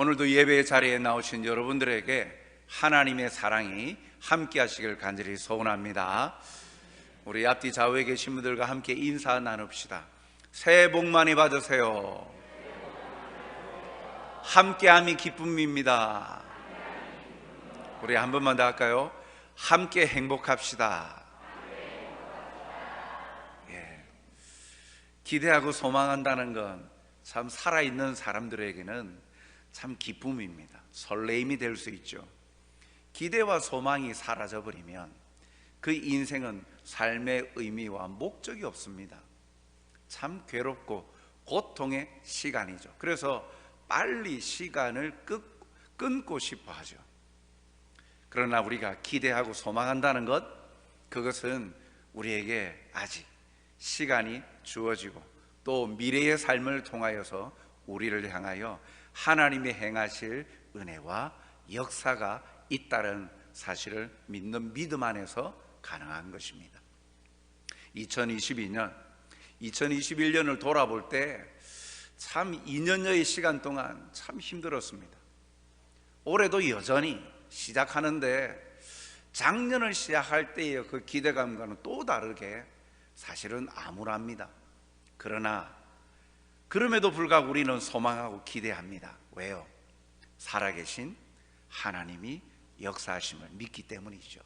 오늘도 예배의 자리에 나오신 여러분들에게 하나님의 사랑이 함께 하시길 간절히 소원합니다. 우리 앞뒤 좌우에 계신 분들과 함께 인사 나눕시다. 새해 복 많이 받으세요. 함께함이 기쁨입니다. 우리 한 번만 더 할까요? 함께 행복합시다. 기대하고 소망한다는 건 참 살아있는 사람들에게는 참 기쁨입니다. 설레임이 될 수 있죠. 기대와 소망이 사라져버리면 그 인생은 삶의 의미와 목적이 없습니다. 참 괴롭고 고통의 시간이죠. 그래서 빨리 시간을 끊고 싶어 하죠. 그러나 우리가 기대하고 소망한다는 것, 그것은 우리에게 아직 시간이 주어지고 또 미래의 삶을 통하여서 우리를 향하여 하나님이 행하실 은혜와 역사가 있다는 사실을 믿는 믿음 안에서 가능한 것입니다. 2021년을 돌아볼 때 참 2년여의 시간 동안 참 힘들었습니다. 올해도 여전히 시작하는데 작년을 시작할 때의 그 기대감과는 또 다르게 사실은 암울합니다. 그러나 그럼에도 불구하고 우리는 소망하고 기대합니다. 왜요? 살아계신 하나님이 역사하심을 믿기 때문이죠.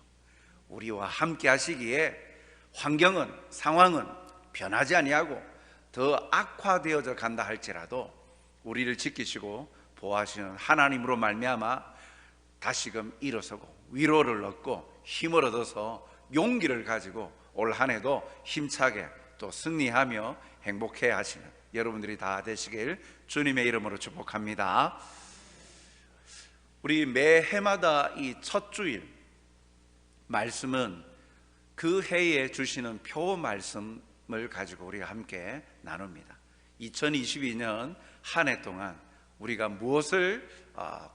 우리와 함께 하시기에 환경은, 상황은 변하지 아니하고 더 악화되어져 간다 할지라도 우리를 지키시고 보호하시는 하나님으로 말미암아 다시금 일어서고 위로를 얻고 힘을 얻어서 용기를 가지고 올 한 해도 힘차게 또 승리하며 행복해 하시는 여러분들이 다 되시길 주님의 이름으로 축복합니다. 우리 매 해마다 이 첫 주일 말씀은 그 해에 주시는 표 말씀을 가지고 우리가 함께 나눕니다. 2022년 한 해 동안 우리가 무엇을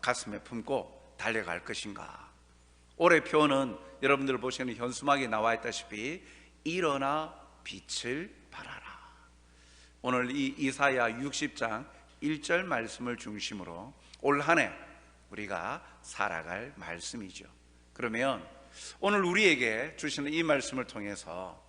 가슴에 품고 달려갈 것인가. 올해 표는 여러분들 보시는 현수막에 나와 있다시피 일어나 빛을 발하라. 오늘 이 이사야 60장 1절 말씀을 중심으로 올 한 해 우리가 살아갈 말씀이죠. 그러면 오늘 우리에게 주시는 이 말씀을 통해서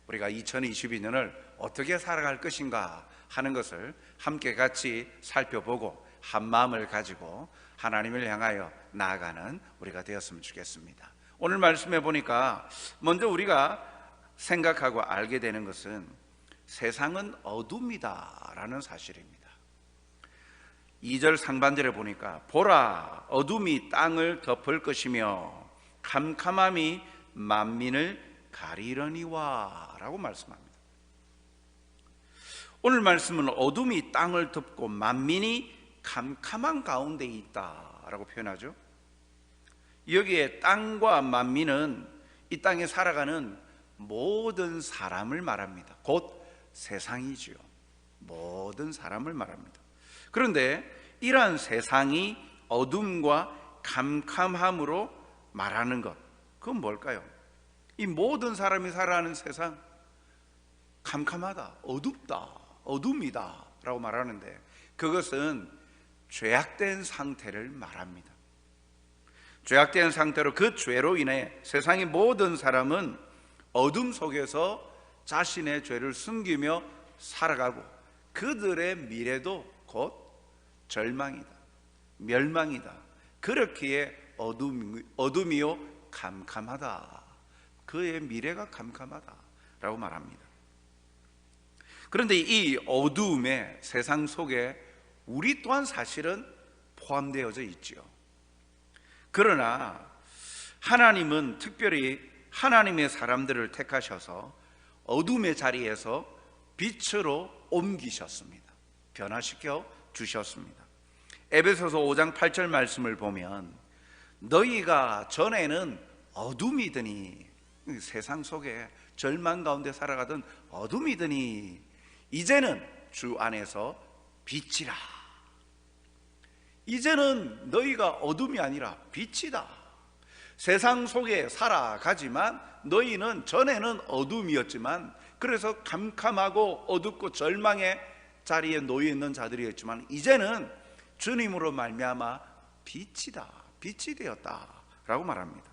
우리가 2022년을 어떻게 살아갈 것인가 하는 것을 함께 같이 살펴보고 한 마음을 가지고 하나님을 향하여 나아가는 우리가 되었으면 좋겠습니다. 오늘 말씀해 보니까 먼저 우리가 생각하고 알게 되는 것은 세상은 어둠이다 라는 사실입니다. 2절 상반절에 보니까 보라 어둠이 땅을 덮을 것이며 캄캄함이 만민을 가리려니와 라고 말씀합니다. 오늘 말씀은 어둠이 땅을 덮고 만민이 캄캄한 가운데 있다 라고 표현하죠. 여기에 땅과 만민은 이 땅에 살아가는 모든 사람을 말합니다. 곧 세상이지요. 모든 사람을 말합니다. 그런데 이러한 세상이 어둠과 캄캄함으로 말하는 것, 그건 뭘까요? 이 모든 사람이 살아가는 세상, 캄캄하다, 어둡다, 어둠이다 라고 말하는데 그것은 죄악된 상태를 말합니다. 죄악된 상태로 그 죄로 인해 세상의 모든 사람은 어둠 속에서 자신의 죄를 숨기며 살아가고 그들의 미래도 곧 절망이다, 멸망이다. 그렇기에 어둠이요 캄캄하다, 그의 미래가 캄캄하다 라고 말합니다. 그런데 이 어두움의 세상 속에 우리 또한 사실은 포함되어져 있죠. 그러나 하나님은 특별히 하나님의 사람들을 택하셔서 어둠의 자리에서 빛으로 옮기셨습니다. 변화시켜 주셨습니다. 에베소서 5장 8절 말씀을 보면 너희가 전에는 어둠이더니, 세상 속에 절망 가운데 살아가던 어둠이더니 이제는 주 안에서 빛이라. 이제는 너희가 어둠이 아니라 빛이다. 세상 속에 살아가지만 너희는 전에는 어둠이었지만, 그래서 캄캄하고 어둡고 절망의 자리에 놓여 있는 자들이었지만 이제는 주님으로 말미암아 빛이 되었다라고 말합니다.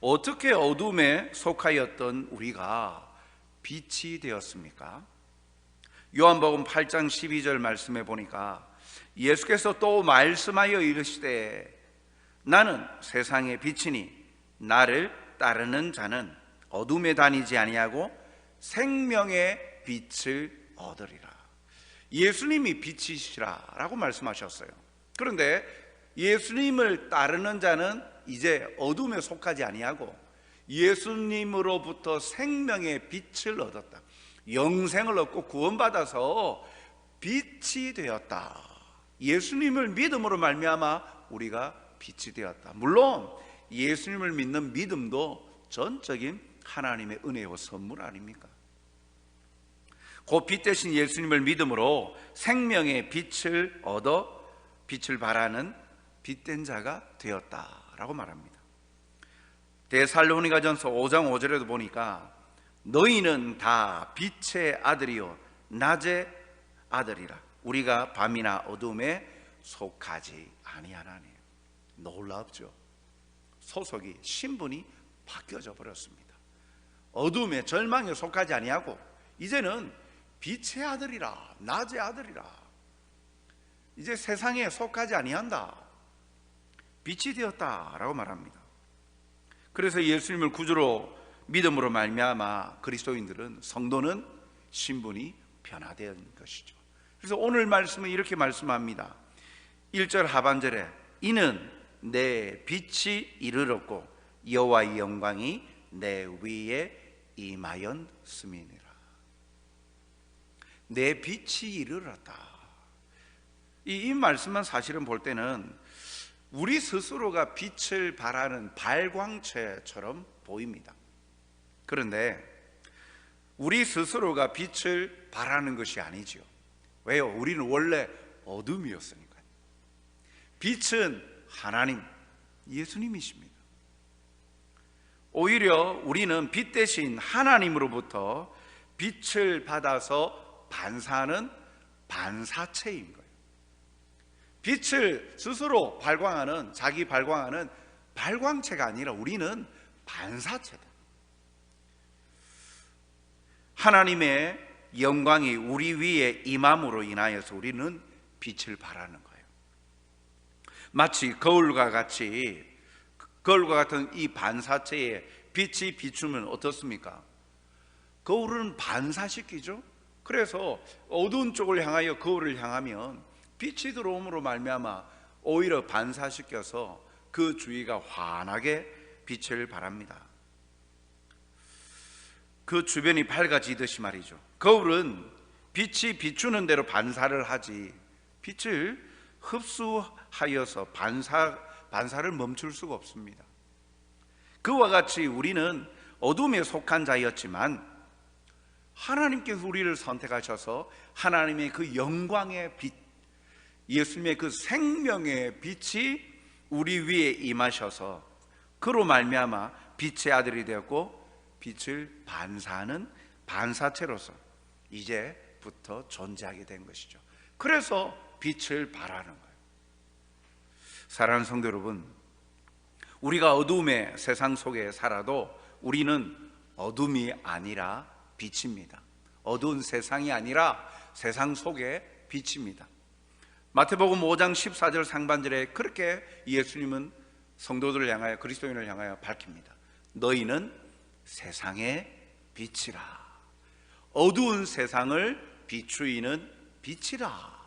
어떻게 어둠에 속하였던 우리가 빛이 되었습니까? 요한복음 8장 12절 말씀에 보니까 예수께서 또 말씀하여 이르시되 나는 세상의 빛이니 나를 따르는 자는 어둠에 다니지 아니하고 생명의 빛을 얻으리라. 예수님이 빛이시라 라고 말씀하셨어요. 그런데 예수님을 따르는 자는 이제 어둠에 속하지 아니하고 예수님으로부터 생명의 빛을 얻었다, 영생을 얻고 구원받아서 빛이 되었다. 예수님을 믿음으로 말미암아 우리가 빛이 되었다. 물론 예수님을 믿는 믿음도 전적인 하나님의 은혜와 선물 아닙니까? 그 빛 대신 예수님을 믿음으로 생명의 빛을 얻어 빛을 발하는 빛된 자가 되었다라고 말합니다. 데살로니가전서 5장 5절에도 보니까 너희는 다 빛의 아들이요 낮의 아들이라. 우리가 밤이나 어둠에 속하지 아니하나니. 놀랍죠? 소속이, 신분이 바뀌어져 버렸습니다. 어둠의 절망에 속하지 아니하고 이제는 빛의 아들이라, 낮의 아들이라. 이제 세상에 속하지 아니한다, 빛이 되었다라고 말합니다. 그래서 예수님을 구주로 믿음으로 말미암아 그리스도인들은, 성도는 신분이 변화된 것이죠. 그래서 오늘 말씀은 이렇게 말씀합니다. 1절 하반절에 이는 내 빛이 이르렀고 여호와의 영광이 내 위에 임하였음이니라. 내 빛이 이르렀다. 이 말씀만 사실은 볼 때는 우리 스스로가 빛을 발하는 발광체처럼 보입니다. 그런데 우리 스스로가 빛을 발하는 것이 아니죠. 왜요? 우리는 원래 어둠이었으니까요. 빛은 하나님, 예수님이십니다. 오히려 우리는 빛 대신 하나님으로부터 빛을 받아서 반사하는 반사체인 거예요. 빛을 스스로 발광하는, 자기 발광하는 발광체가 아니라 우리는 반사체다. 하나님의 영광이 우리 위에 임함으로 인하여서 우리는 빛을 발하는 거예요. 마치 거울과 같은 이 반사체에 빛이 비추면 어떻습니까? 거울은 반사시키죠. 그래서 어두운 쪽을 향하여 거울을 향하면 빛이 들어옴으로 말미암아 오히려 반사시켜서 그 주위가 환하게 빛을 발합니다. 그 주변이 밝아지듯이 말이죠. 거울은 빛이 비추는 대로 반사를 하지 빛을 흡수하여서 반사를 멈출 수가 없습니다. 그와 같이 우리는 어둠에 속한 자였지만 하나님께서 우리를 선택하셔서 하나님의 그 영광의 빛, 예수님의 그 생명의 빛이 우리 위에 임하셔서 그로 말미암아 빛의 아들이 되었고 빛을 반사하는 반사체로서 이제부터 존재하게 된 것이죠. 그래서 빛을 발하는 거예요. 사랑하는 성도 여러분, 우리가 어둠의 세상 속에 살아도 우리는 어둠이 아니라 빛입니다. 어두운 세상이 아니라 세상 속의 빛입니다. 마태복음 5장 14절 상반절에 그렇게 예수님은 성도들을 향하여, 그리스도인을 향하여 밝힙니다. 너희는 세상의 빛이라. 어두운 세상을 비추이는 빛이라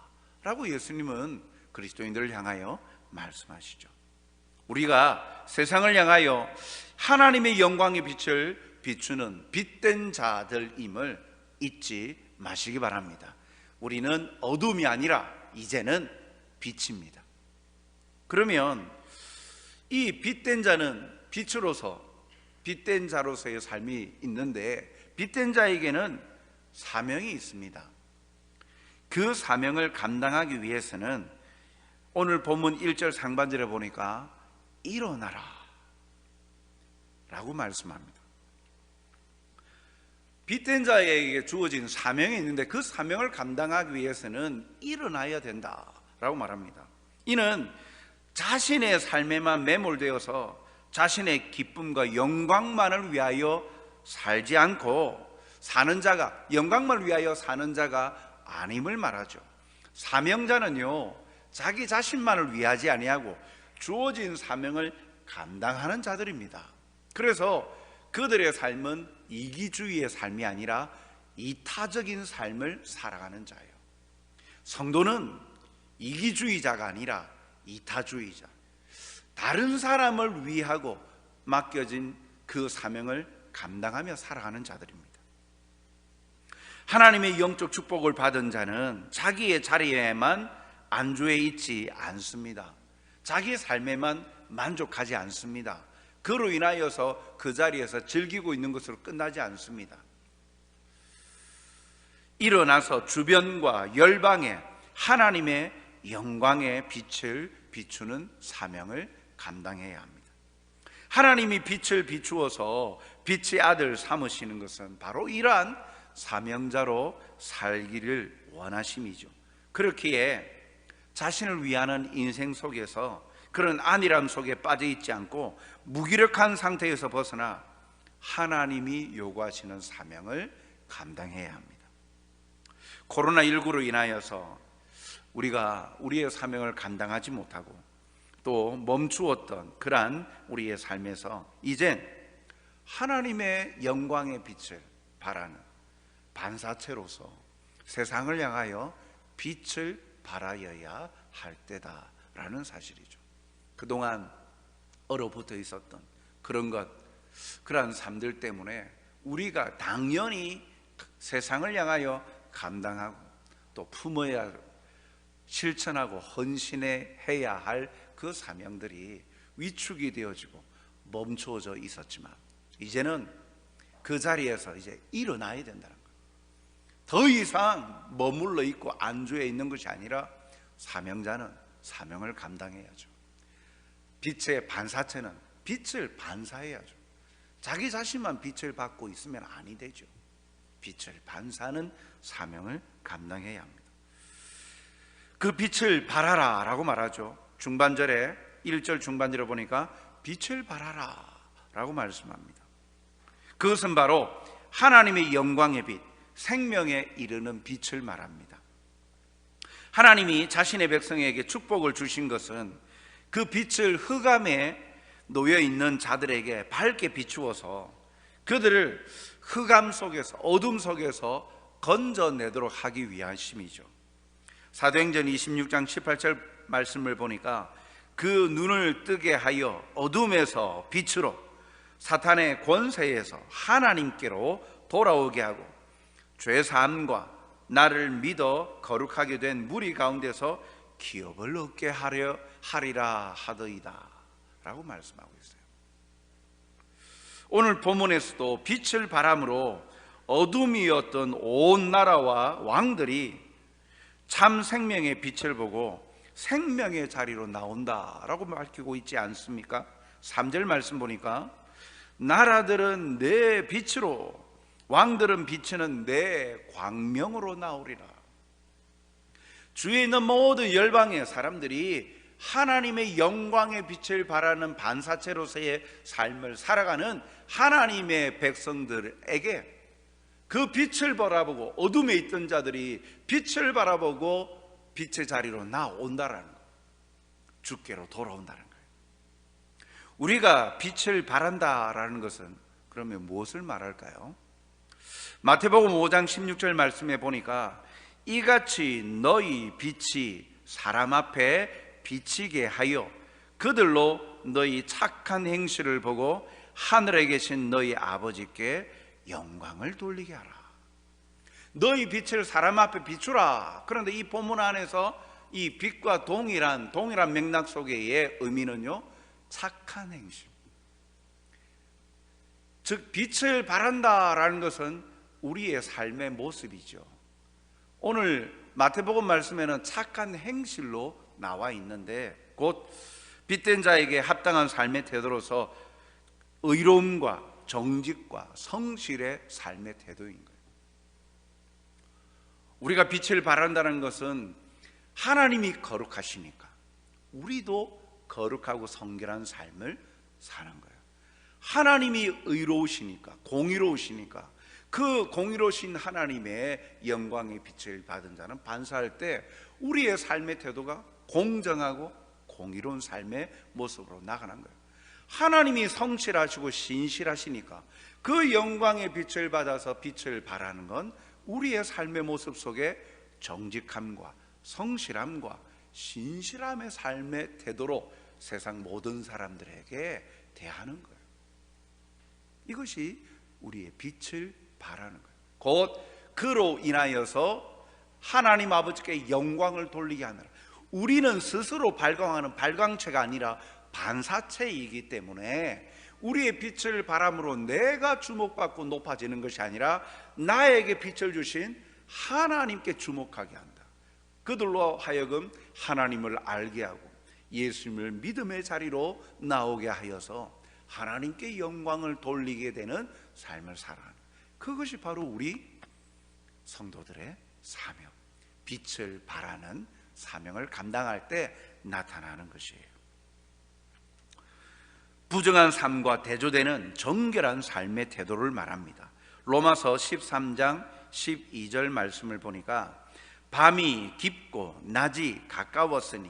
라고 예수님은 그리스도인들을 향하여 말씀하시죠. 우리가 세상을 향하여 하나님의 영광의 빛을 비추는 빛된 자들임을 잊지 마시기 바랍니다. 우리는 어둠이 아니라 이제는 빛입니다. 그러면 이 빛된 자는 빛으로서, 빛된 자로서의 삶이 있는데 빛된 자에게는 사명이 있습니다. 그 사명을 감당하기 위해서는 오늘 본문 1절 상반절에 보니까 일어나라 라고 말씀합니다. 빛된 자에게 주어진 사명이 있는데 그 사명을 감당하기 위해서는 일어나야 된다 라고 말합니다. 이는 자신의 삶에만 매몰되어서 자신의 기쁨과 영광만을 위하여 살지 않고 사는 자가, 영광만을 위하여 사는 자가 아님을 말하죠. 사명자는요, 자기 자신만을 위하지 아니하고 주어진 사명을 감당하는 자들입니다. 그래서 그들의 삶은 이기주의의 삶이 아니라 이타적인 삶을 살아가는 자예요. 성도는 이기주의자가 아니라 이타주의자, 다른 사람을 위하고 맡겨진 그 사명을 감당하며 살아가는 자들입니다. 하나님의 영적 축복을 받은 자는 자기의 자리에만 안주해 있지 않습니다. 자기 삶에만 만족하지 않습니다. 그로 인하여서 그 자리에서 즐기고 있는 것으로 끝나지 않습니다. 일어나서 주변과 열방에 하나님의 영광의 빛을 비추는 사명을 감당해야 합니다. 하나님이 빛을 비추어서 빛의 아들 삼으시는 것은 바로 이러한 사명자로 살기를 원하심이죠. 그렇기에 자신을 위하는 인생 속에서 그런 안일함 속에 빠져 있지 않고 무기력한 상태에서 벗어나 하나님이 요구하시는 사명을 감당해야 합니다. 코로나19로 인하여서 우리가 우리의 사명을 감당하지 못하고 또 멈추었던 그러한 우리의 삶에서 이젠 하나님의 영광의 빛을 발하는 반사체로서 세상을 향하여 빛을 발하여야 할 때다라는 사실이죠. 그동안 얼어붙어 있었던 그러한 삶들 때문에 우리가 당연히 세상을 향하여 감당하고 또 품어야 실천하고 헌신해야 할 그 사명들이 위축이 되어지고 멈추어져 있었지만 이제는 그 자리에서 이제 일어나야 된다는 거예요. 더 이상 머물러 있고 안주해 있는 것이 아니라 사명자는 사명을 감당해야죠. 빛의 반사체는 빛을 반사해야죠. 자기 자신만 빛을 받고 있으면 아니 되죠. 빛을 반사하는 사명을 감당해야 합니다. 그 빛을 발하라 라고 말하죠. 중반절에 1절 중반절에 보니까 빛을 발하라 라고 말씀합니다. 그것은 바로 하나님의 영광의 빛, 생명에 이르는 빛을 말합니다. 하나님이 자신의 백성에게 축복을 주신 것은 그 빛을 흑암에 놓여 있는 자들에게 밝게 비추어서 그들을 흑암 속에서, 어둠 속에서 건져내도록 하기 위하심이죠. 사도행전 26장 18절 말씀을 보니까 그 눈을 뜨게 하여 어둠에서 빛으로 사탄의 권세에서 하나님께로 돌아오게 하고 죄사함과 나를 믿어 거룩하게 된 무리 가운데서 기업을 얻게 하리라 하더이다 라고 말씀하고 있어요. 오늘 본문에서도 빛을 바람으로 어둠이었던 온 나라와 왕들이 참 생명의 빛을 보고 생명의 자리로 나온다라고 밝히고 있지 않습니까? 3절 말씀 보니까 나라들은 내 빛으로, 왕들은 비치는 내 광명으로 나오리라. 주위에 있는 모든 열방의 사람들이 하나님의 영광의 빛을 발하는 반사체로서의 삶을 살아가는 하나님의 백성들에게 그 빛을 바라보고 어둠에 있던 자들이 빛을 바라보고 빛의 자리로 나온다라는 거예요. 주께로 돌아온다는 거예요. 우리가 빛을 바란다라는 것은 그러면 무엇을 말할까요? 마태복음 5장 16절 말씀에 보니까 이같이 너희 빛이 사람 앞에 비치게 하여 그들로 너희 착한 행실을 보고 하늘에 계신 너희 아버지께 영광을 돌리게 하라. 너희 빛을 사람 앞에 비추라. 그런데 이 본문 안에서 이 빛과 동일한 맥락 속의 의미는요, 착한 행실, 즉 빛을 발한다라는 것은 우리의 삶의 모습이죠. 오늘 마태복음 말씀에는 착한 행실로 나와 있는데 곧 빛된 자에게 합당한 삶의 태도로서 의로움과 정직과 성실의 삶의 태도인 거예요. 우리가 빛을 발한다는 것은 하나님이 거룩하시니까 우리도 거룩하고 성결한 삶을 사는 거예요. 하나님이 의로우시니까, 공의로우시니까 그 공의로우신 하나님의 영광의 빛을 받은 자는 반사할 때 우리의 삶의 태도가 공정하고 공의로운 삶의 모습으로 나가는 거예요. 하나님이 성실하시고 신실하시니까 그 영광의 빛을 받아서 빛을 발하는 건 우리의 삶의 모습 속에 정직함과 성실함과 신실함의 삶의 태도로 세상 모든 사람들에게 대하는 거예요. 이것이 우리의 빛을 발하는 거예요. 곧 그로 인하여서 하나님 아버지께 영광을 돌리게 하느라. 우리는 스스로 발광하는 발광체가 아니라 반사체이기 때문에 우리의 빛을 발함으로 내가 주목받고 높아지는 것이 아니라 나에게 빛을 주신 하나님께 주목하게 한다. 그들로 하여금 하나님을 알게 하고 예수님을 믿음의 자리로 나오게 하여서 하나님께 영광을 돌리게 되는 삶을 살아가는, 그것이 바로 우리 성도들의 사명, 빛을 발하는 사명을 감당할 때 나타나는 것이에요. 부정한 삶과 대조되는 정결한 삶의 태도를 말합니다. 로마서 13장 12절 말씀을 보니까 밤이 깊고 낮이 가까웠으니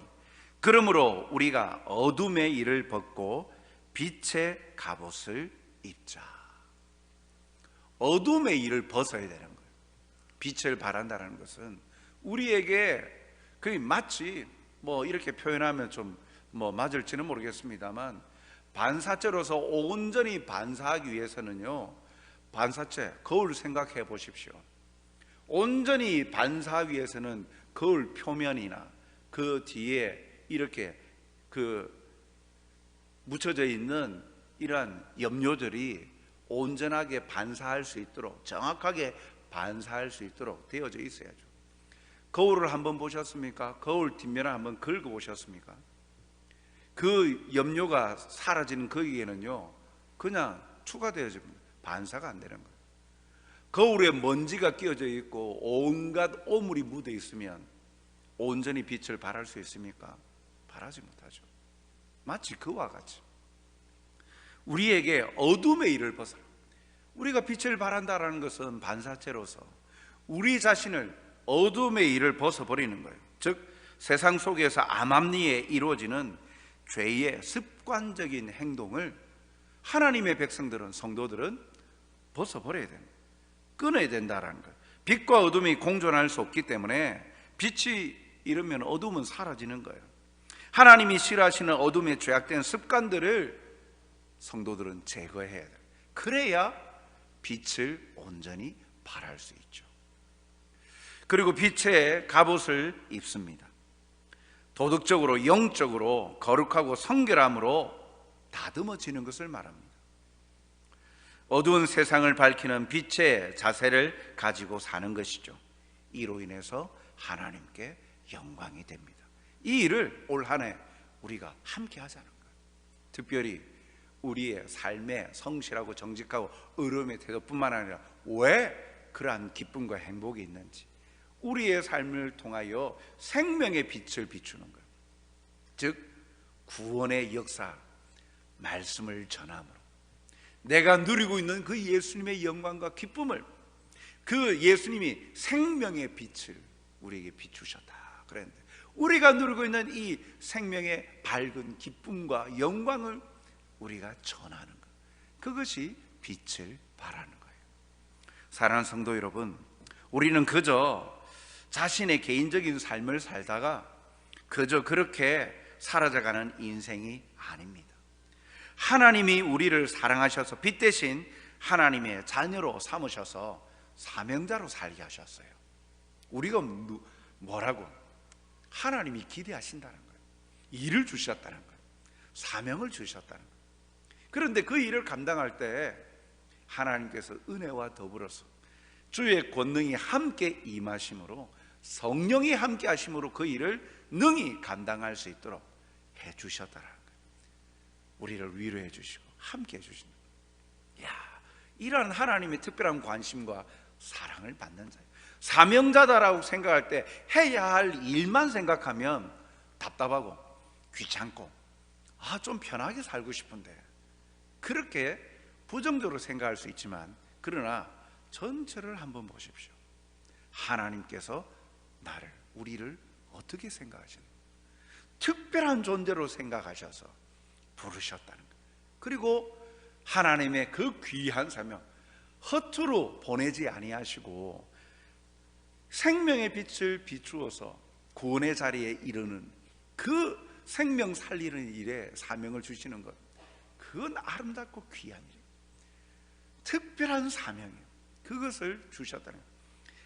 그러므로 우리가 어둠의 일을 벗고 빛의 갑옷을 입자. 어둠의 일을 벗어야 되는 거예요. 빛을 발한다는 것은 우리에게 거의 마치 이렇게 표현하면 좀 맞을지는 모르겠습니다만 반사체로서 온전히 반사하기 위해서는요, 반사체 거울 생각해 보십시오. 온전히 반사하기 위해서는 거울 표면이나 그 뒤에 이렇게 묻혀져 있는 이러한 염료들이 온전하게 반사할 수 있도록, 정확하게 반사할 수 있도록 되어져 있어야죠. 거울을 한번 보셨습니까? 거울 뒷면을 한번 긁어 보셨습니까? 그 염료가 사라지는 거기에는요 그냥 추가되어집니다. 반사가 안 되는 거예요. 거울에 먼지가 끼어져 있고 온갖 오물이 묻어 있으면 온전히 빛을 발할 수 있습니까? 발하지 못하죠. 마치 그와 같이 우리에게 어둠의 일을 벗어라. 우리가 빛을 발한다는 것은 반사체로서 우리 자신을 어둠의 일을 벗어버리는 거예요. 즉 세상 속에서 암암리에 이루어지는 죄의 습관적인 행동을 하나님의 백성들은, 성도들은 벗어버려야 됩니다. 끊어야 된다는 거예요. 빛과 어둠이 공존할 수 없기 때문에 빛이 이르면 어둠은 사라지는 거예요. 하나님이 싫어하시는 어둠의 죄악된 습관들을 성도들은 제거해야 돼요. 그래야 빛을 온전히 발할 수 있죠. 그리고 빛의 갑옷을 입습니다. 도덕적으로 영적으로 거룩하고 성결함으로 다듬어지는 것을 말합니다. 어두운 세상을 밝히는 빛의 자세를 가지고 사는 것이죠. 이로 인해서 하나님께 영광이 됩니다. 이 일을 올 한 해 우리가 함께 하자는 거예요. 특별히 우리의 삶에 성실하고 정직하고 의로움의 태도뿐만 아니라 왜 그러한 기쁨과 행복이 있는지 우리의 삶을 통하여 생명의 빛을 비추는 거예요. 즉 구원의 역사, 말씀을 전함으로 내가 누리고 있는 그 예수님의 영광과 기쁨을, 그 예수님이 생명의 빛을 우리에게 비추셨다 그랬는데 우리가 누리고 있는 이 생명의 밝은 기쁨과 영광을 우리가 전하는 것, 그것이 빛을 발하는 거예요. 사랑하는 성도 여러분, 우리는 그저 자신의 개인적인 삶을 살다가 그저 그렇게 사라져가는 인생이 아닙니다. 하나님이 우리를 사랑하셔서 빛 대신 하나님의 자녀로 삼으셔서 사명자로 살게 하셨어요. 우리가 뭐라고? 하나님이 기대하신다는 거예요. 일을 주셨다는 거예요. 사명을 주셨다는 거예요. 그런데 그 일을 감당할 때 하나님께서 은혜와 더불어서 주의 권능이 함께 임하심으로, 성령이 함께 하심으로 그 일을 능히 감당할 수 있도록 해 주셨다는 거예요. 우리를 위로해 주시고 함께 해 주신다. 이러한 하나님의 특별한 관심과 사랑을 받는 자예요. 사명자다라고 생각할 때 해야 할 일만 생각하면 답답하고 귀찮고 좀 편하게 살고 싶은데, 그렇게 부정적으로 생각할 수 있지만, 그러나 전체를 한번 보십시오. 하나님께서 우리를 어떻게 생각하시는, 특별한 존재로 생각하셔서 부르셨다는 것. 그리고 하나님의 그 귀한 사명, 허투루 보내지 아니하시고 생명의 빛을 비추어서 구원의 자리에 이르는 그 생명 살리는 일에 사명을 주시는 것, 그건 아름답고 귀한 일, 특별한 사명이에요. 그것을 주셨다는 거예요.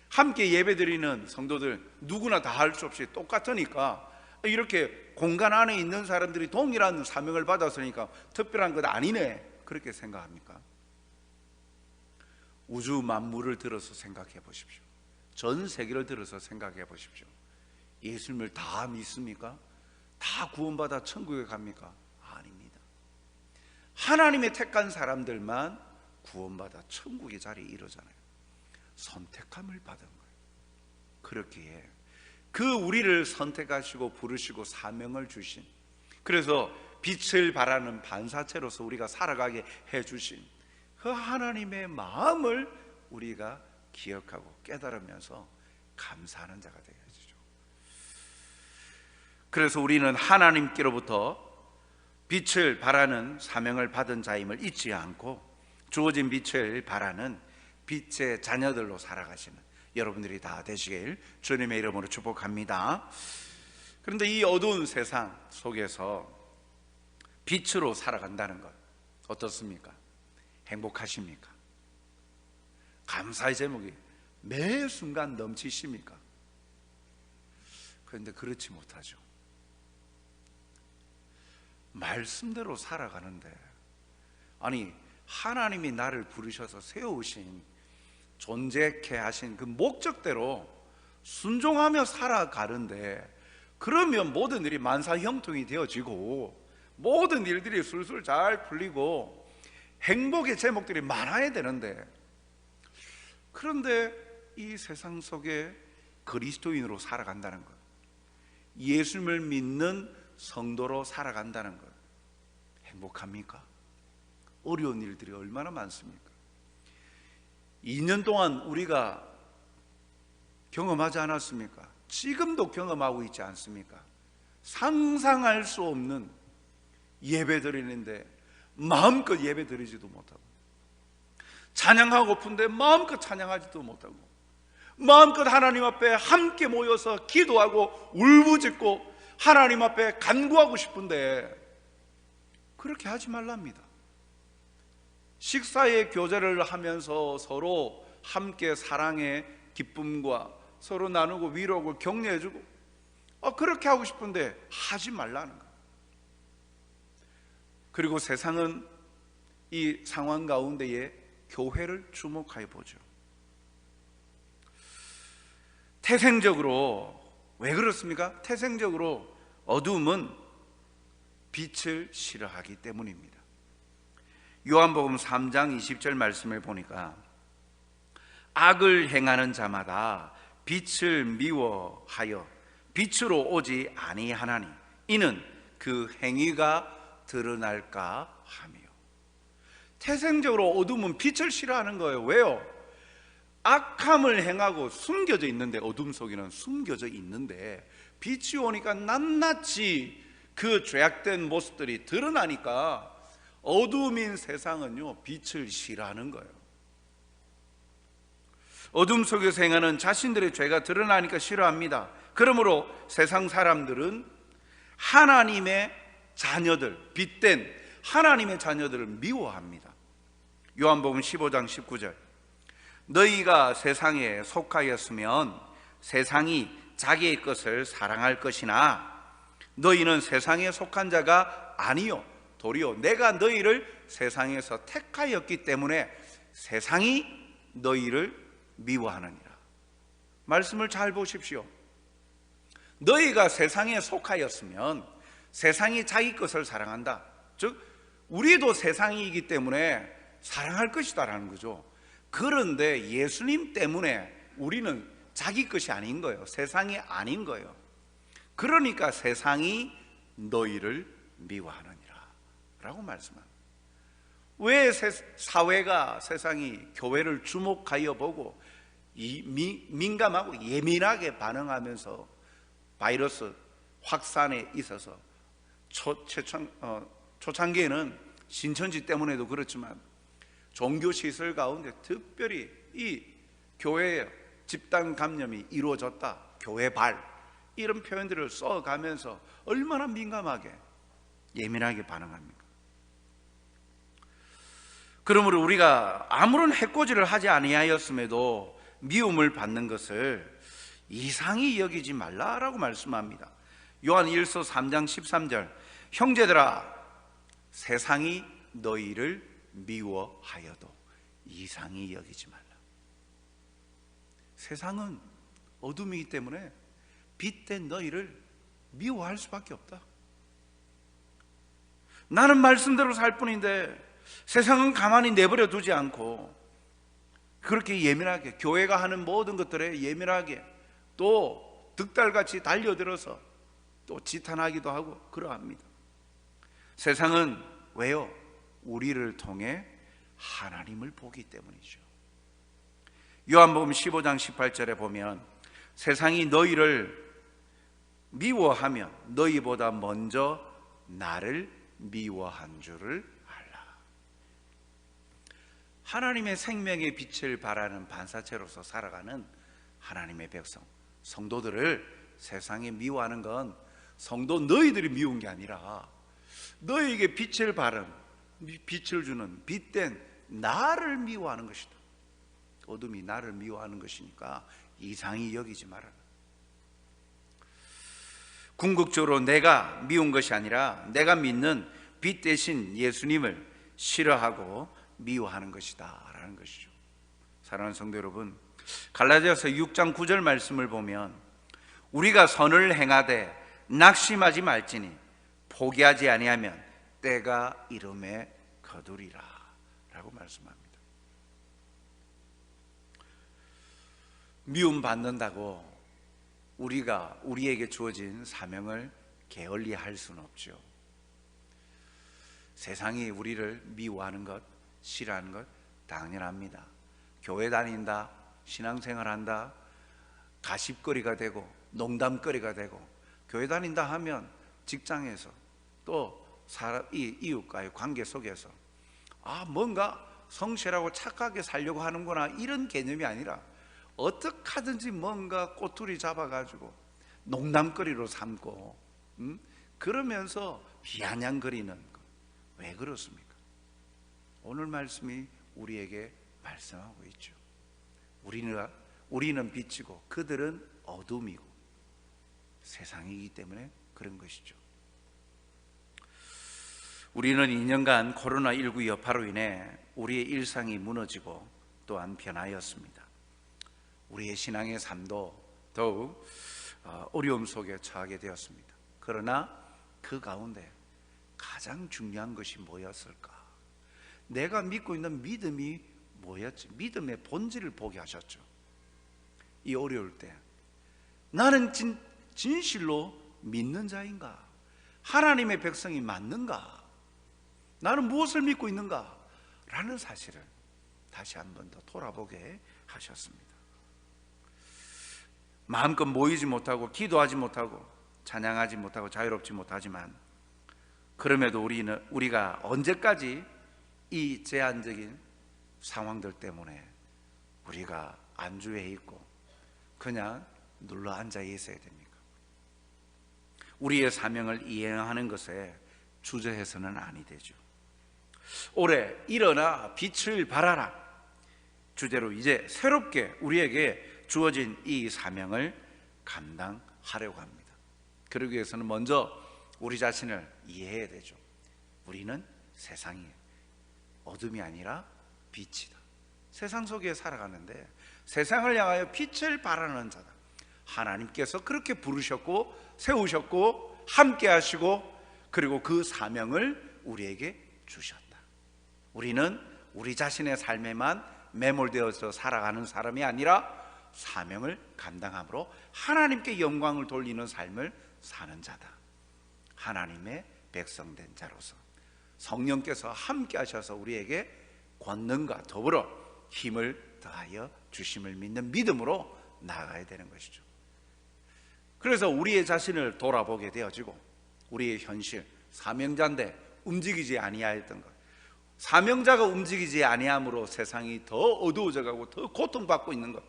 함께 예배드리는 성도들 누구나 다 할 수 없이 똑같으니까, 이렇게 공간 안에 있는 사람들이 동일한 사명을 받았으니까 특별한 것 아니네, 그렇게 생각합니까? 우주 만물을 들어서 생각해 보십시오. 전 세계를 들어서 생각해 보십시오. 예수님을 다 믿습니까? 다 구원받아 천국에 갑니까? 아닙니다. 하나님의 택한 사람들만 구원받아 천국의 자리에 이르잖아요. 선택함을 받은 거예요. 그렇기에 그 우리를 선택하시고 부르시고 사명을 주신, 그래서 빛을 발하는 반사체로서 우리가 살아가게 해주신 그 하나님의 마음을 우리가 기억하고 깨달으면서 감사하는 자가 되어야죠. 그래서 우리는 하나님께로부터 빛을 발하는 사명을 받은 자임을 잊지 않고 주어진 빛을 발하는 빛의 자녀들로 살아가시는 여러분들이 다 되시길 주님의 이름으로 축복합니다. 그런데 이 어두운 세상 속에서 빛으로 살아간다는 것 어떻습니까? 행복하십니까? 감사의 제목이 매 순간 넘치십니까? 그런데 그렇지 못하죠. 말씀대로 살아가는데, 아니 하나님이 나를 부르셔서 세우신, 존재케 하신 그 목적대로 순종하며 살아가는데, 그러면 모든 일이 만사형통이 되어지고 모든 일들이 술술 잘 풀리고 행복의 제목들이 많아야 되는데, 그런데 이 세상 속에 그리스도인으로 살아간다는 것, 예수님을 믿는 성도로 살아간다는 것, 행복합니까? 어려운 일들이 얼마나 많습니까? 2년 동안 우리가 경험하지 않았습니까? 지금도 경험하고 있지 않습니까? 상상할 수 없는 예배 드리는데 마음껏 예배 드리지도 못하고, 찬양하고픈데 마음껏 찬양하지도 못하고, 마음껏 하나님 앞에 함께 모여서 기도하고 울부짖고 하나님 앞에 간구하고 싶은데 그렇게 하지 말랍니다. 식사의 교제를 하면서 서로 함께 사랑의 기쁨과 서로 나누고 위로하고 격려해주고 그렇게 하고 싶은데 하지 말라는 거예요. 그리고 세상은 이 상황 가운데에 교회를 주목하여 보죠. 태생적으로, 왜 그렇습니까? 태생적으로 어두움은 빛을 싫어하기 때문입니다. 요한복음 3장 20절 말씀을 보니까 악을 행하는 자마다 빛을 미워하여 빛으로 오지 아니하나니 이는 그 행위가 드러날까 하며. 태생적으로 어둠은 빛을 싫어하는 거예요. 왜요? 악함을 행하고 숨겨져 있는데, 어둠 속에는 숨겨져 있는데 빛이 오니까 낱낱이 그 죄악된 모습들이 드러나니까 어둠인 세상은요 빛을 싫어하는 거예요. 어둠 속에서 행하는 자신들의 죄가 드러나니까 싫어합니다. 그러므로 세상 사람들은 하나님의 자녀들, 빛된 하나님의 자녀들을 미워합니다. 요한복음 15장 19절, 너희가 세상에 속하였으면 세상이 자기의 것을 사랑할 것이나 너희는 세상에 속한 자가 아니요 도리어 내가 너희를 세상에서 택하였기 때문에 세상이 너희를 미워하느니라. 말씀을 잘 보십시오. 너희가 세상에 속하였으면 세상이 자기 것을 사랑한다, 즉 우리도 세상이기 때문에 사랑할 것이다 라는 거죠. 그런데 예수님 때문에 우리는 자기 것이 아닌 거예요. 세상이 아닌 거예요. 그러니까 세상이 너희를 미워하느니라 라고 말씀합니다. 왜 사회가, 세상이 교회를 주목하여 보고 민감하고 예민하게 반응하면서 바이러스 확산에 있어서 초창기에는 신천지 때문에도 그렇지만 종교시설 가운데 특별히 이 교회의 집단 감염이 이루어졌다, 교회발, 이런 표현들을 써가면서 얼마나 민감하게 예민하게 반응합니까? 그러므로 우리가 아무런 해코지를 하지 아니하였음에도 미움을 받는 것을 이상히 여기지 말라라고 말씀합니다. 요한 1서 3장 13절, 형제들아 세상이 너희를 미워하여도 이상히 여기지 말라. 세상은 어둠이기 때문에 빛된 너희를 미워할 수밖에 없다. 나는 말씀대로 살 뿐인데 세상은 가만히 내버려 두지 않고 그렇게 예민하게, 교회가 하는 모든 것들에 예민하게 또 득달같이 달려들어서 또 지탄하기도 하고 그러합니다. 세상은 왜요? 우리를 통해 하나님을 보기 때문이죠. 요한복음 15장 18절에 보면 세상이 너희를 미워하면 너희보다 먼저 나를 미워한 줄을 알라. 하나님의 생명의 빛을 발하는 반사체로서 살아가는 하나님의 백성, 성도들을 세상에 미워하는 건 성도 너희들이 미운 게 아니라 너희에게 빛을 발한, 빛을 주는 빛된 나를 미워하는 것이다. 어둠이 나를 미워하는 것이니까 이상히 여기지 말아라. 궁극적으로 내가 미운 것이 아니라 내가 믿는 빛 대신 예수님을 싫어하고 미워하는 것이다 라는 것이죠. 사랑하는 성도 여러분, 갈라디아서 6장 9절 말씀을 보면 우리가 선을 행하되 낙심하지 말지니 포기하지 아니하면 때가 이름에 거두리라 라고 말씀합니다. 미움 받는다고 우리에게 주어진 사명을 게을리 할 수는 없죠. 세상이 우리를 미워하는 것, 싫어하는 것 당연합니다. 교회 다닌다, 신앙생활한다, 가십거리가 되고 농담거리가 되고, 교회 다닌다 하면 직장에서 또 이웃과의 관계 속에서 뭔가 성실하고 착하게 살려고 하는구나, 이런 개념이 아니라 어떻게 하든지 뭔가 꼬투리 잡아가지고 농담거리로 삼고 그러면서 비아냥거리는 것. 왜 그렇습니까? 오늘 말씀이 우리에게 말씀하고 있죠. 우리는 빛이고 그들은 어둠이고 세상이기 때문에 그런 것이죠. 우리는 2년간 코로나19 여파로 인해 우리의 일상이 무너지고 또한 변하였습니다. 우리의 신앙의 삶도 더욱 어려움 속에 처하게 되었습니다. 그러나 그 가운데 가장 중요한 것이 뭐였을까? 내가 믿고 있는 믿음이 뭐였지? 믿음의 본질을 보게 하셨죠. 이 어려울 때 나는 진실로 믿는 자인가? 하나님의 백성이 맞는가? 나는 무엇을 믿고 있는가? 라는 사실을 다시 한 번 더 돌아보게 하셨습니다. 마음껏 모이지 못하고 기도하지 못하고 찬양하지 못하고 자유롭지 못하지만 그럼에도 우리가 언제까지 이 제한적인 상황들 때문에 우리가 안주해 있고 그냥 눌러 앉아 있어야 됩니까? 우리의 사명을 이행하는 것에 주저해서는 아니 되죠. 올해 일어나 빛을 발하라 주제로 이제 새롭게 우리에게 주어진 이 사명을 감당하려고 합니다. 그러기 위해서는 먼저 우리 자신을 이해해야 되죠. 우리는 세상이에요. 어둠이 아니라 빛이다. 세상 속에 살아가는데 세상을 향하여 빛을 발하는 자다. 하나님께서 그렇게 부르셨고 세우셨고 함께 하시고 그리고 그 사명을 우리에게 주셨다. 우리는 우리 자신의 삶에만 매몰되어서 살아가는 사람이 아니라 사명을 감당함으로 하나님께 영광을 돌리는 삶을 사는 자다. 하나님의 백성된 자로서 성령께서 함께 하셔서 우리에게 권능과 더불어 힘을 더하여 주심을 믿는 믿음으로 나아가야 되는 것이죠. 그래서 우리의 자신을 돌아보게 되어지고 우리의 현실, 사명자인데 움직이지 아니하였던 것, 사명자가 움직이지 아니함으로 세상이 더 어두워져 가고 더 고통받고 있는 것,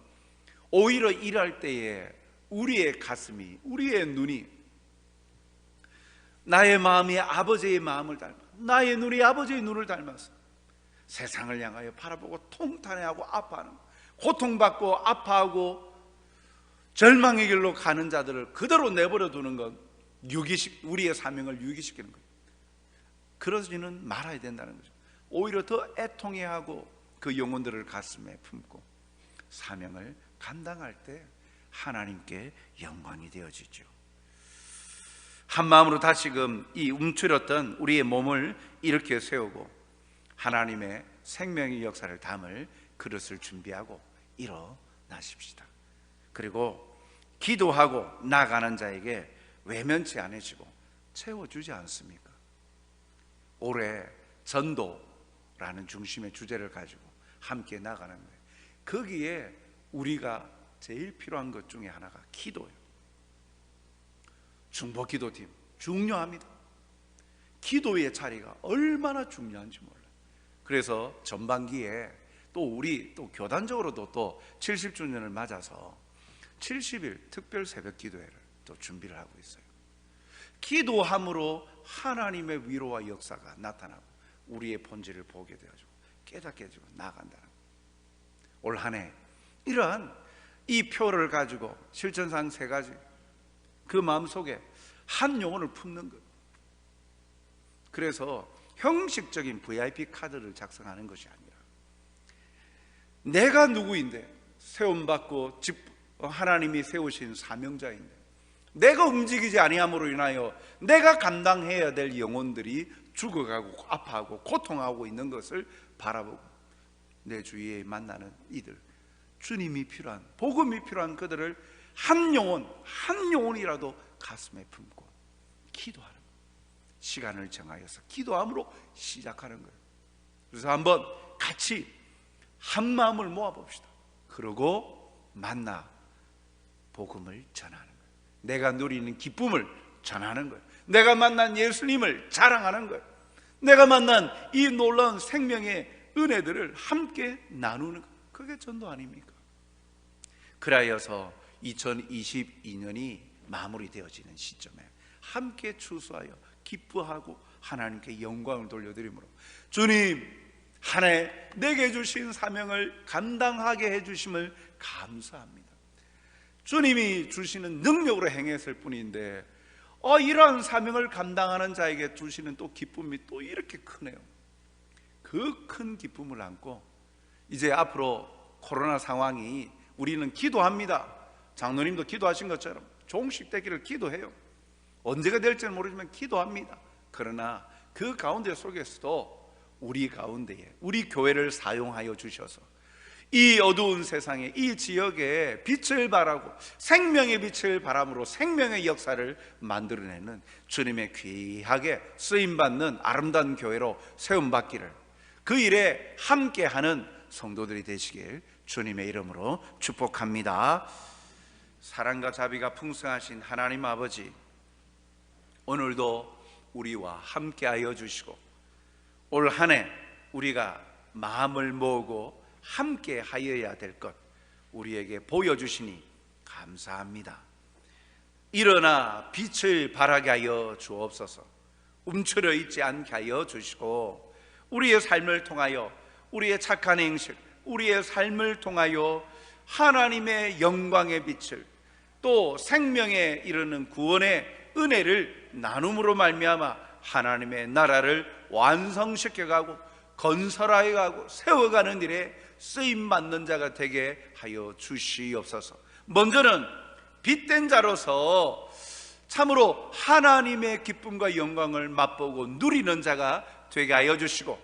오히려 일할 때에 우리의 가슴이, 우리의 눈이 나의 마음이 아버지의 마음을 닮아, 나의 눈이 아버지의 눈을 닮아서 세상을 향하여 바라보고 통탄해하고 아파하는, 고통받고 아파하고 절망의 길로 가는 자들을 그대로 내버려 두는 건 우리의 사명을 유기시키는 거예요. 그러지는 말아야 된다는 거죠. 오히려 더 애통해하고 그 영혼들을 가슴에 품고 사명을 감당할 때 하나님께 영광이 되어지죠. 한 마음으로 다시금 이 움츠렸던 우리의 몸을 일으켜 세우고 하나님의 생명의 역사를 담을 그릇을 준비하고 일어나십시다. 그리고 기도하고 나가는 자에게 외면치 않으시고 채워주지 않습니까? 올해 전도라는 중심의 주제를 가지고 함께 나가는 거예요. 거기에 우리가 제일 필요한 것 중에 하나가 기도예요. 중보기도팀 중요합니다. 기도의 자리가 얼마나 중요한지 몰라요. 그래서 전반기에 우리 교단적으로도 또 70주년을 맞아서 70일 특별 새벽 기도회를 또 준비를 하고 있어요. 기도함으로 하나님의 위로와 역사가 나타나고 우리의 본질을 보게 되어지고 깨닫게 해주고 나아간다는 거예요. 올 한 해 이러한 이 표를 가지고 실천상 3가지 그 마음속에 한 영혼을 품는 것. 그래서 형식적인 VIP 카드를 작성하는 것이 아니라 내가 누구인데 세움받고 하나님이 세우신 사명자인데 내가 움직이지 아니함으로 인하여 내가 감당해야 될 영혼들이 죽어가고 아파하고 고통하고 있는 것을 바라보고 내 주위에 만나는 이들, 주님이 필요한, 복음이 필요한 그들을 한 영혼이라도 가슴에 품고 기도하는 거예요. 시간을 정하여서 기도함으로 시작하는 거예요. 그래서 한번 같이 한 마음을 모아봅시다. 그러고 만나 복음을 전하는 거예요. 내가 누리는 기쁨을 전하는 거예요. 내가 만난 예수님을 자랑하는 거예요. 내가 만난 이 놀라운 생명의 은혜들을 함께 나누는 거예요. 그게 전도 아닙니까? 그라여서 2022년이 마무리되어지는 시점에 함께 추수하여 기뻐하고 하나님께 영광을 돌려드리므로 주님 한 해 내게 주신 사명을 감당하게 해주심을 감사합니다. 주님이 주시는 능력으로 행했을 뿐인데 이러한 사명을 감당하는 자에게 주시는 또 기쁨이 또 이렇게 크네요. 그 큰 기쁨을 안고 이제 앞으로 코로나 상황이 우리는 기도합니다. 장로님도 기도하신 것처럼 종식되기를 기도해요. 언제가 될지는 모르지만 기도합니다. 그러나 그 가운데 속에서도 우리 가운데에 우리 교회를 사용하여 주셔서 이 어두운 세상에 이 지역에 빛을 발하고 생명의 빛을 바람으로 생명의 역사를 만들어내는 주님의 귀하게 쓰임받는 아름다운 교회로 세움받기를 그 일에 함께하는 성도들이 되시길 주님의 이름으로 축복합니다. 사랑과 자비가 풍성하신 하나님 아버지, 오늘도 우리와 함께하여 주시고 올 한 해 우리가 마음을 모으고 함께 하여야 될 것 우리에게 보여주시니 감사합니다. 일어나 빛을 발하게 하여 주옵소서. 움츠려 있지 않게 하여 주시고 우리의 삶을 통하여 우리의 착한 행실, 우리의 삶을 통하여 하나님의 영광의 빛을 또 생명에 이르는 구원의 은혜를 나눔으로 말미암아 하나님의 나라를 완성시켜가고 건설하여가고 세워가는 일에 쓰임받는 자가 되게 하여 주시옵소서. 먼저는 빛된 자로서 참으로 하나님의 기쁨과 영광을 맛보고 누리는 자가 되게 하여 주시고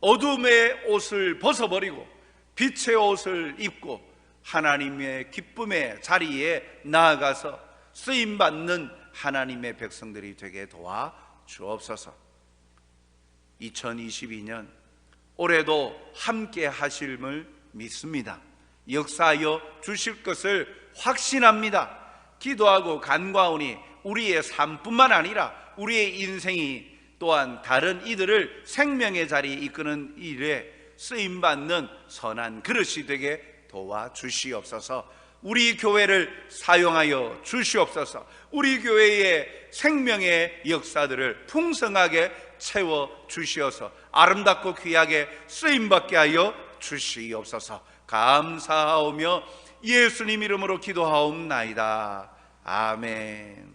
어둠의 옷을 벗어버리고 빛의 옷을 입고 하나님의 기쁨의 자리에 나아가서 쓰임받는 하나님의 백성들이 되게 도와 주옵소서. 2022년 올해도 함께 하실을 믿습니다. 역사하여 주실 것을 확신합니다. 기도하고 간구하오니 우리의 삶뿐만 아니라 우리의 인생이 또한 다른 이들을 생명의 자리에 이끄는 일에 쓰임받는 선한 그릇이 되게 도와주시옵소서. 우리 교회를 사용하여 주시옵소서. 우리 교회의 생명의 역사들을 풍성하게 채워주시어서 아름답고 귀하게 쓰임받게 하여 주시옵소서. 감사하오며 예수님 이름으로 기도하옵나이다. 아멘.